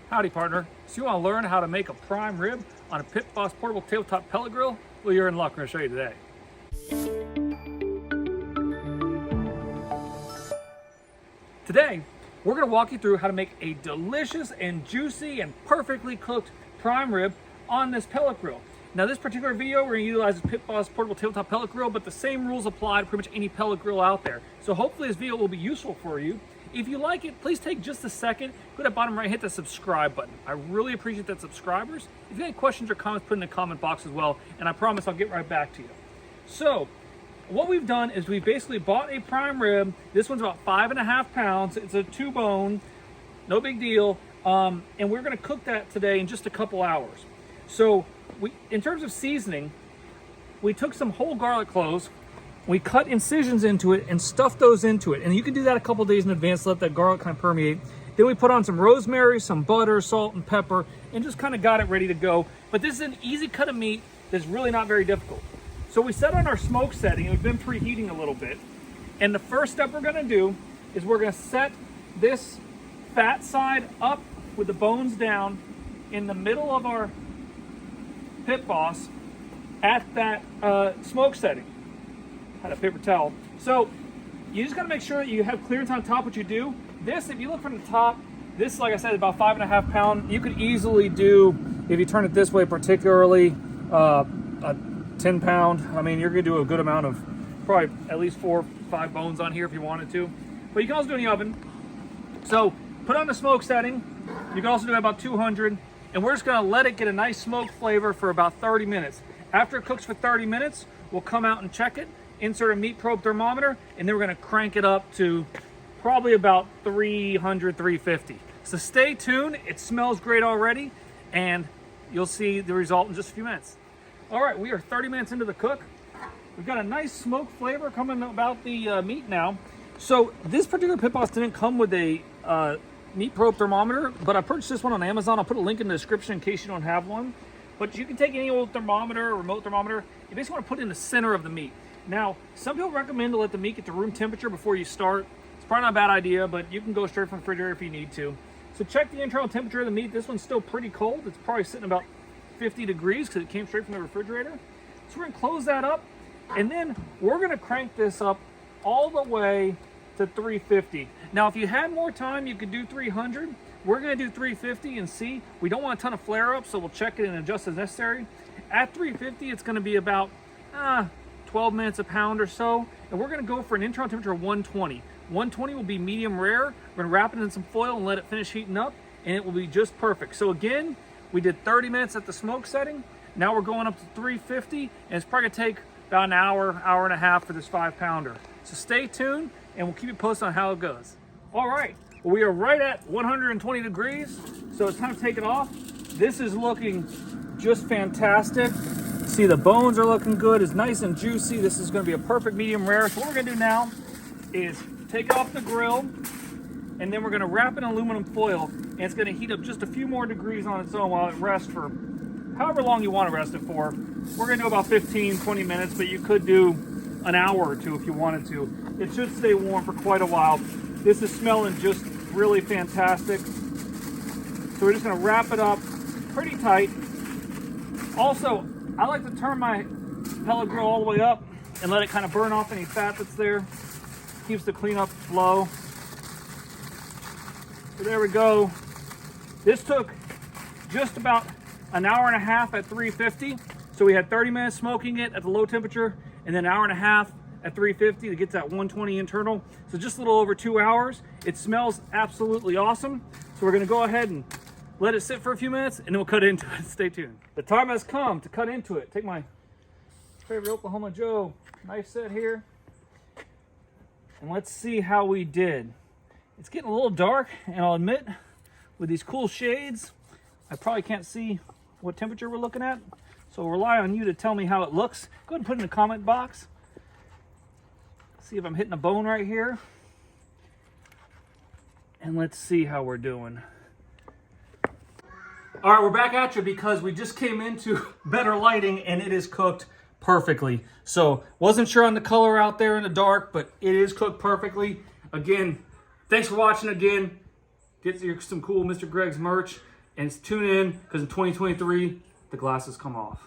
Howdy, partner. So you want to learn how to make a prime rib on a PitBoss portable tabletop pellet grill? Well, you're in luck. We're going to show you today. Today, we're going to walk you through how to make a delicious and juicy and perfectly cooked prime rib on this pellet grill. Now, this particular video, we're going to utilize the PitBoss portable tabletop pellet grill, but the same rules apply to pretty much any pellet grill out there. So hopefully this video will be useful for you. If you like it, please take just a second, go to the bottom right, hit the subscribe button. I really appreciate that, subscribers. If you have any questions or comments, put in the comment box as well, and I promise I'll get right back to you. So, what we've done is we basically bought a prime rib. This one's about 5.5 pounds. It's a 2-bone, no big deal. And we're gonna cook that today in just a couple hours. So, in terms of seasoning, we took some whole garlic cloves, we cut incisions into it and stuffed those into it. And you can do that a couple days in advance, let that garlic kind of permeate. Then we put on some rosemary, some butter, salt, and pepper, and just kind of got it ready to go. But this is an easy cut of meat that's really not very difficult. So we set on our smoke setting, and we've been preheating a little bit. And the first step we're gonna do is we're gonna set this fat side up with the bones down in the middle of our PitBoss at that smoke setting. Had a paper towel. So you just gotta make sure that you have clearance on top what you do. This, if you look from the top, this, like I said, is about 5.5 pounds. You could easily do, if you turn it this way particularly, a 10 pound. I mean, you're gonna do a good amount of, probably at least 4 or 5 bones on here if you wanted to. But you can also do it in the oven. So put on the smoke setting. You can also do about 200. And we're just gonna let it get a nice smoke flavor for about 30 minutes. After it cooks for 30 minutes, we'll come out and check it, insert a meat probe thermometer, and then we're gonna crank it up to probably about 300, 350. So stay tuned, it smells great already, and you'll see the result in just a few minutes. All right, we are 30 minutes into the cook. We've got a nice smoke flavor coming about the meat now. So this particular PitBoss didn't come with a meat probe thermometer, but I purchased this one on Amazon. I'll put a link in the description in case you don't have one. But you can take any old thermometer or remote thermometer. You basically want to put it in the center of the meat. Now, some people recommend to let the meat get to room temperature before you start. It's probably not a bad idea, but you can go straight from the refrigerator if you need to. So check the internal temperature of the meat. This one's still pretty cold. It's probably sitting about 50 degrees because it came straight from the refrigerator. So we're gonna close that up, and then we're gonna crank this up all the way to 350. Now, if you had more time, you could do 300. We're gonna do 350 and see. We don't want a ton of flare-up, so we'll check it and adjust as necessary. At 350, it's gonna be about 12 minutes a pound or so, and we're gonna go for an internal temperature of 120. 120 will be medium rare. We're gonna wrap it in some foil and let it finish heating up, and it will be just perfect. So again, we did 30 minutes at the smoke setting. Now we're going up to 350, and it's probably gonna take about an hour, hour and a half for this 5-pounder. So stay tuned, and we'll keep you posted on how it goes. All right, well, we are right at 120 degrees, so it's time to take it off. This is looking just fantastic. See, the bones are looking good. It's nice and juicy. This is gonna be a perfect medium rare. So what we're gonna do now is take it off the grill, and then we're gonna wrap it in aluminum foil, and it's gonna heat up just a few more degrees on its own while it rests for however long you wanna rest it for. We're gonna do about 15, 20 minutes, but you could do an hour or two if you wanted to. It should stay warm for quite a while. This is smelling just really fantastic. So we're just gonna wrap it up pretty tight. Also, I like to turn my pellet grill all the way up and let it kind of burn off any fat that's there. Keeps the cleanup low. So there we go. This took just about an hour and a half at 350. So we had 30 minutes smoking it at the low temperature, and then an hour and a half at 350 to get to that 120 internal. So just a little over 2 hours. It smells absolutely awesome. So we're gonna go ahead and let it sit for a few minutes, and then we'll cut into it. Stay tuned. The time has come to cut into it. Take my favorite Oklahoma Joe knife set here, and let's see how we did. It's getting a little dark, and I'll admit, with these cool shades, I probably can't see what temperature we're looking at, so I'll rely on you to tell me how it looks. Go ahead and put it in the comment box. See if I'm hitting a bone right here. And let's see how we're doing. All right, we're back at you because we just came into better lighting, and it is cooked perfectly. So wasn't sure on the color out there in the dark, but it is cooked perfectly. Again, thanks for watching again. Get some cool Mr. Greg's merch. And tune in, because in 2023, the glasses come off.